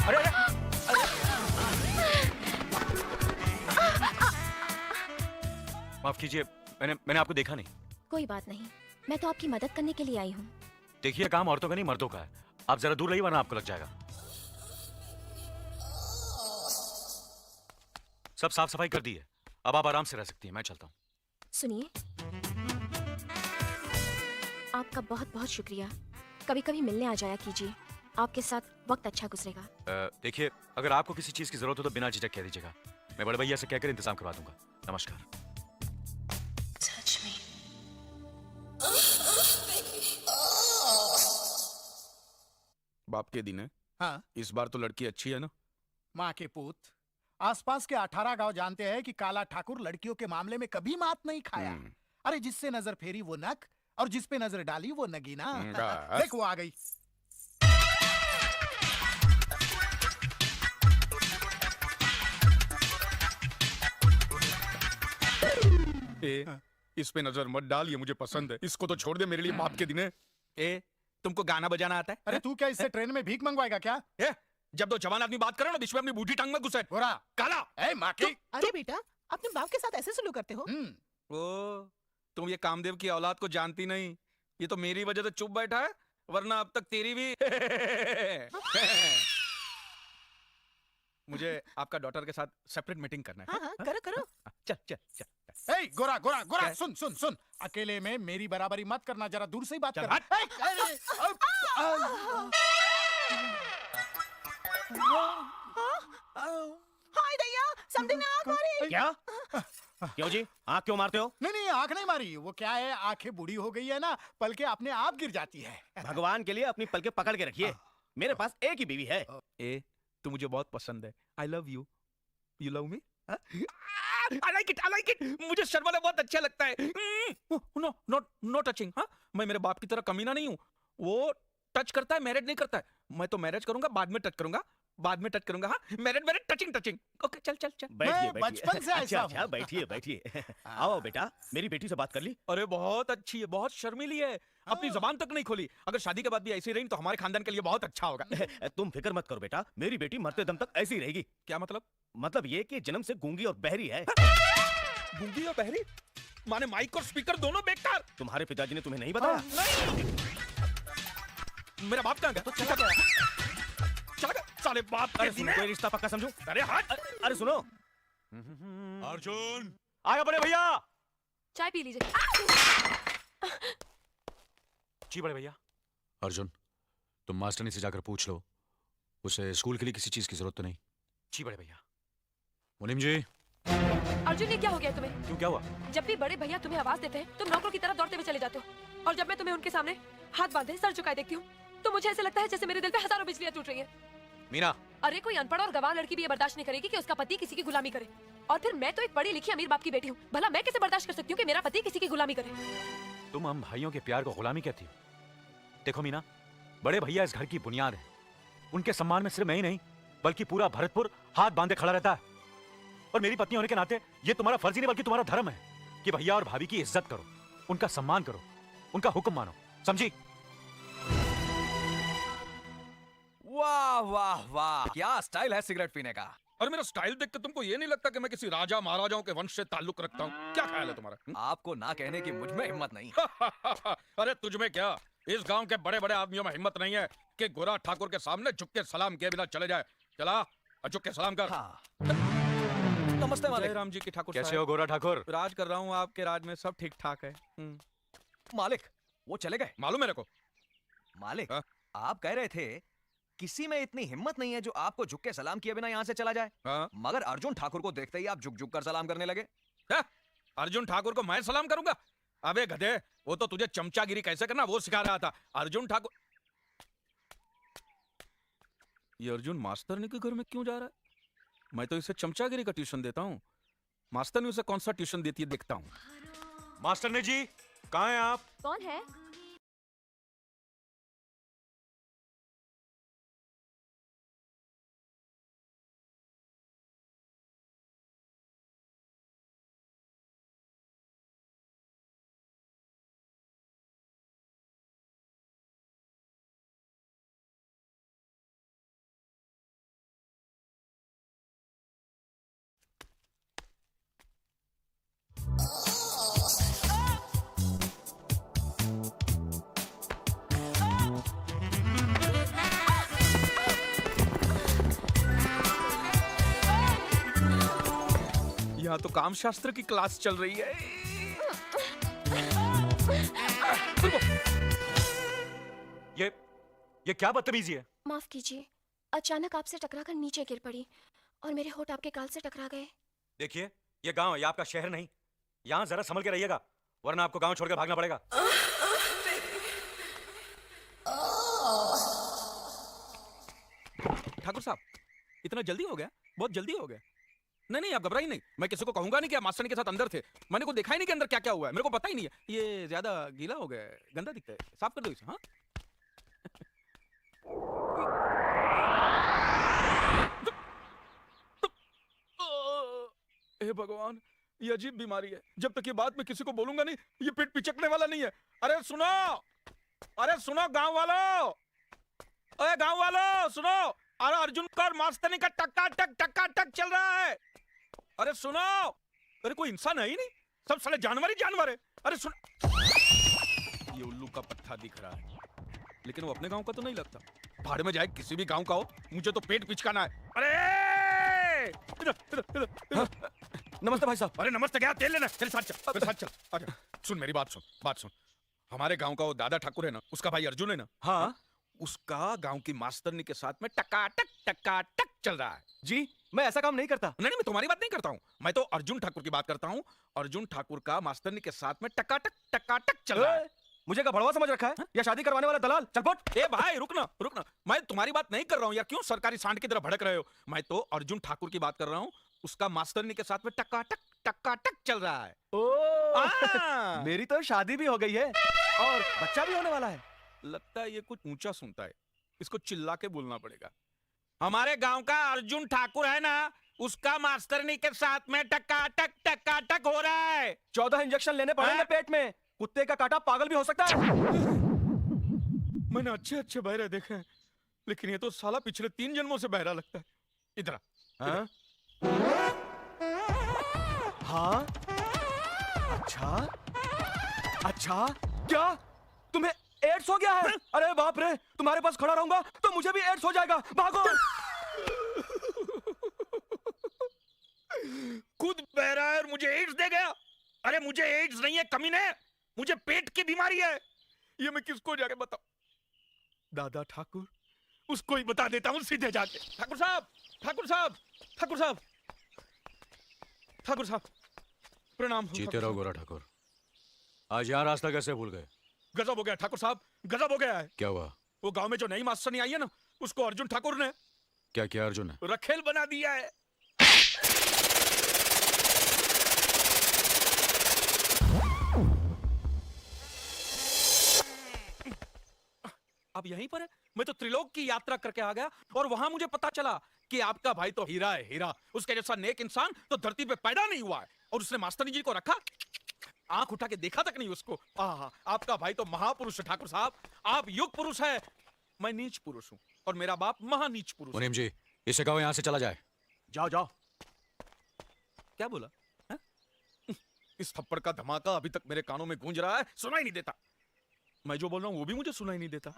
अरे अरे माफ कीजिए, मैंने आपको देखा नहीं। कोई बात नहीं, मैं तो आपकी मदद करने के लिए आई हूँ। देखिए, काम औरतों का नहीं मर्दों का है। आप जरा दूर रहिए वरना आपको लग जाएगा। सब साफ सफाई कर दी है, अब आप आराम से रह सकती हैं। मैं चलता हूँ। सुनिए, आपका बहुत बहुत शुक्रिया। कभी कभी मिलने आ जाया कीजिए, आपके साथ वक्त अच्छा गुजरेगा। देखिए, अगर आपको किसी चीज की जरूरत हो तो बिना झिझक कह दीजिएगा। मैं बड़े भैया से कहकर इंतजाम करवा दूंगा। नमस्कार। बाप के दिन है। हाँ, इस बार तो लड़की अच्छी है ना? माँ के पूत। आसपास के 18 गांव जानते हैं कि काला ठाकुर लड़कियों के मामले में कभी मात नहीं खाया। अरे जिससे नजर फेरी वो नक, और जिस पे नजर डाली वो नगीना। बस। देख वो आ गई। इस पे नजर मत डाल, ये मुझे पसंद है। इसको तो छोड़ दे, मेरे लिए बाप के दिन है। तुमको गाना बजाना आता है? अरे तू क्या इससे ट्रेन में भीख मंगवाएगा क्या? जब दो जवान आदमी बात करे ना, बीच में अपनी बूढ़ी टांग में घुसे। गोरा काला। ए माँ की। अरे बेटा, अपने बाप के साथ ऐसे सलूक करते हो? ओ, तुम ये कामदेव की औलाद को जानती नहीं। ये तो मेरी वजह से चुप बैठा है, वरना अब तक तेरी भी। मुझे आपका डॉटर के साथ सेपरेट मीटिंग करना है। हाँ हाँ, करो करो। चल चल चल। ए गोरा गोरा गोरा, क्या? सुन सुन सुन, अकेले में मेरी बराबरी मत करना, जरा दूर से ही बात चल, कर। हट। हाय दैया, समथिंग आंख मारी। क्या? क्यों जी, आंख क्यों मारते हो? नहीं नहीं, आंख नहीं मारी। वो क्या है, आंखें बूढ़ी हो गई है ना, पलके अपने आप गिर जाती है। भगवान के लिए अपनी पलके पकड़ के रखिए। मेरे पास एक ही बीवी है। तू मुझे बहुत पसंद है। I love you. You love me? I like it, I like it. मुझे शर्माना बहुत अच्छा लगता है। No not no touching. हाँ, मैं मेरे बाप की तरह कमीना नहीं हूँ। वो टच करता है, मैरिज नहीं करता है। मैं तो मैरिज करूंगा, बाद में टच करूंगा, बाद में टच करूंगा। हाँ, marriage marriage touching touching. Okay, चल चल चल। बैठिए मैं बचपन से अच्छा ऐसा अच्छा, हूँ। बैठिए बैठिए। आओ बेटा, मेरी बेटी से बात कर ली? अरे बहुत अच्छी है, बहुत शर्मीली है, अपनी जबान तक नहीं खोली। अगर शादी के बाद भी ऐसी रही तो हमारे खानदान के लिए बहुत अच्छा होगा। तुम फिक्र मत करो बेटा, मेरी बेटी मरते दम तक ऐसी ही रहेगी। क्या मतलब? मतलब ये कि जन्म से गूंगी और बहरी है। गूंगी और बहरी? माने माइक और स्पीकर दोनों बेकार। तुम्हारे पिताजी ने तुम्हें नहीं बताया? मेरा बाप कहाँ गया? तो चला गया। चला गया साले बाप के अरे दिन सुनो, कोई रिश्ता पक्का समझो। अरे हट। अरे सुनो, अर्जुन आया बड़े भैया। चाय पी लीजिए। जी बड़े भैया। अर्जुन, तुम मास्टरनी से जाकर पूछ लो, उसे स्कूल के लिए किसी चीज की जरूरत तो नहीं। जी बड़े भैया। मुनीम जी। अर्जुन, ये क्या हो गया तुम्हें? क्यों, क्या हुआ? जब भी बड़े भैया तुम्हें आवाज देते हैं तुम नौकरों की तरह दौड़ते हुए चले जाते हो, और जब मैं तुम्हें उनके सामने हाथ बांधे सर झुकाए देखती हूँ तो मुझे ऐसे लगता है जैसे मेरे दिल पे हजारों बिजलियां टूट रही हैं। मीना। अरे कोई अनपढ़ और गवार लड़की भी ये बर्दाश्त नहीं करेगी कि उसका पति किसी की गुलामी करे, और फिर मैं तो एक पढ़ी लिखी अमीर बाप की बेटी हूँ। भला मैं कैसे बर्दाश्त कर सकती हूँ कि मेरा पति किसी की गुलामी करे? तुम हम भाइयों के प्यार को गुलामी कहती हो? देखो मीना, बड़े भैया इस घर की बुनियाद है। उनके सम्मान में सिर्फ मैं ही नहीं बल्कि पूरा भरतपुर हाथ बांधे खड़ा रहता है। और मेरी पत्नी होने के नाते ये तुम्हारा फर्ज ही नहीं बल्कि तुम्हारा धर्म है कि भैया और भाभी की इज्जत करो, उनका सम्मान करो, उनका हुक्म मानो। समझी? वाह वाह वाह, क्या स्टाइल है सिगरेट पीने का। और मेरा स्टाइल देख के तुमको ये नहीं लगता कि मैं किसी राजा महाराजाओं के वंश से ताल्लुक रखता हूँ? क्या ख्याल है तुम्हारा? आपको ना कहने की मुझ में हिम्मत नहीं। अरे तुझ में क्या, इस गांव के बड़े बड़े आदमियों में हिम्मत नहीं है कि गोरा ठाकुर के सामने झुक के सलाम किए बिना चले जाए। चला और झुक के सलाम कर। हाँ। नमस्ते मालिक। जय राम जी की ठाकुर कैसे हो गोरा ठाकुर? राज कर रहा हूँ, आपके राज में सब ठीक ठाक है। मालिक, वो चले गए। मालूम मेरे को। मालिक, हाँ? आप कह रहे थे किसी में इतनी हिम्मत नहीं है जो आपको झुक के सलाम किए बिना यहाँ से चला जाए। हाँ? मगर अर्जुन ठाकुर को देखते ही आप झुक झुक कर सलाम करने लगे। क्या? अर्जुन ठाकुर को मैं सलाम करूंगा? अबे गधे, वो तो तुझे चमचागिरी कैसे करना वो सिखा रहा था। अर्जुन ठाकुर। ये अर्जुन मास्टरनी के घर में क्यों जा रहा है? मैं तो इसे चमचागिरी का ट्यूशन देता हूँ, मास्टरनी उसे कौन सा ट्यूशन देती है देखता हूँ। मास्टरनी जी, कहाँ हैं आप? कौन है? यहाँ तो काम शास्त्र की क्लास चल रही है। ये क्या बदतमीजी है? माफ कीजिए, अचानक आपसे टकराकर नीचे गिर पड़ी और मेरे होठ आपके गाल से टकरा गए। देखिए, ये गांव है, ये आपका शहर नहीं। यहाँ जरा संभल के रहिएगा, वरना आपको गांव छोड़कर भागना पड़ेगा। ठाकुर साहब, इतना जल्दी हो गया? बहुत जल्दी हो गया। नहीं नहीं, आप घबराइए नहीं। मैं किसी को कहूंगा नहीं कि आप मास्टरनी के साथ अंदर थे। मैंने को देखा ही नहीं कि अंदर क्या क्या हुआ है। मेरे को पता ही नहीं है। ये ज्यादा गीला हो गया है, गंदा दिखता है। साफ कर दो इसे। हाँ, हे भगवान, ये अजीब बीमारी है। जब तक ये बात मैं किसी को बोलूंगा नहीं, ये पेट पिचकने वाला नहीं है। अरे सुनो, अरे सुनो गांव वालों, अरे गांव वालों सुनो। अरे अर्जुन का और मास्टरनी का टक्का टक चल रहा है। अरे सुनो, अरे कोई इंसान है ही नहीं, सब साले जानवर ही जानवर है। अरे सुन, ये उल्लू का पत्थर दिख रहा है, लेकिन वो अपने गांव का तो नहीं लगता। भाड़ में जाए, किसी भी गांव का हो, मुझे तो पेट पिचकाना है। अरे इधर इधर इधर इधर। नमस्ते भाई साहब। अरे नमस्ते क्या, तेल लेना? चल साथ चल, मेरे साथ चल। अच्छा सुन, मेरी बात सुन। हमारे गांव का वो दादा ठाकुर है ना, उसका भाई अर्जुन है ना, हाँ उसका गांव की मास्टरनी के साथ में टकाटक चल रहा है। जी, मैं ऐसा काम नहीं करता। नहीं, मैं तुम्हारी बात नहीं करता हूँ, मैं तो अर्जुन ठाकुर की बात करता हूँ। अर्जुन ठाकुर का मास्टरनी के साथ में टकाटक चल रहा है। मुझे क्या भड़वा समझ रखा है या शादी करवाने वाला दलाल? चल फुट। ए भाई रुकना, मैं तुम्हारी बात नहीं कर रहा हूँ यार। क्यों सरकारी सांड की तरह भड़क रहे हो? मैं तो अर्जुन ठाकुर की बात कर रहा हूँ। उसका मास्टरनी के साथ में टकाटक चल रहा है। ओ, मेरी तो शादी भी हो गई है और बच्चा भी होने वाला है। लगता है ये कुछ ऊंचा सुनता है, इसको चिल्ला के बोलना पड़ेगा। हमारे गांव का अर्जुन ठाकुर है ना, उसका मास्टरनी के साथ में टकाटक हो रहा है। 14 इंजेक्शन लेने पड़ेंगे पेट में। कुत्ते का काटा पागल भी हो सकता है। मैंने अच्छे बहरे देखे हैं, लेकिन ये तो साला पिछले 3 जन्मों से बहरा लगता है। इधर हाँ? हाँ? अच्छा क्या तुम्हें एड्स हो गया है? अरे बाप रे, तुम्हारे पास खड़ा रहूंगा तो मुझे भी एड्स हो जाएगा। भागो। खुद बहरा है और मुझे एड्स दे गया। अरे मुझे एड्स नहीं है कमीने, मुझे पेट की बीमारी है। ये मैं किसको जाके बताऊं? दादा ठाकुर, उसको ही बता देता हूं सीधे जाके। ठाकुर साहब प्रणाम। जीते रहो गोरा ठाकुर। आज यहाँ रास्ता कैसे भूल गए? गजब हो गया ठाकुर साहब, गजब हो गया है। क्या हुआ? वो गांव में जो नई मास्टरनी आई है ना, उसको अर्जुन ठाकुर ने क्या किया अर्जुन ने? रखेल बना दिया है। अब यहीं पर है। मैं तो त्रिलोक की यात्रा करके आ गया और वहां मुझे पता चला कि आपका भाई तो हीरा है, हीरा। उसके जैसा नेक इंसान तो धरती पे पैदा नहीं हुआ है। और उसने मास्टरनी जी को रखा, आंख उठा के देखा तक नहीं उसको। आपका भाई तो महापुरुष है ठाकुर साहब। आप युग पुरुष है, मैं नीच पुरुष हूँ और मेरा बाप महानीच पुरुष। मुनीम जी, इसे कहो यहाँ से चला जाए। जाओ। क्या बोला है? इस थप्पड़ का धमाका अभी तक मेरे कानों में गूंज रहा है, सुनाई नहीं देता। मैं जो बोल रहा हूँ वो भी मुझे सुनाई नहीं देता।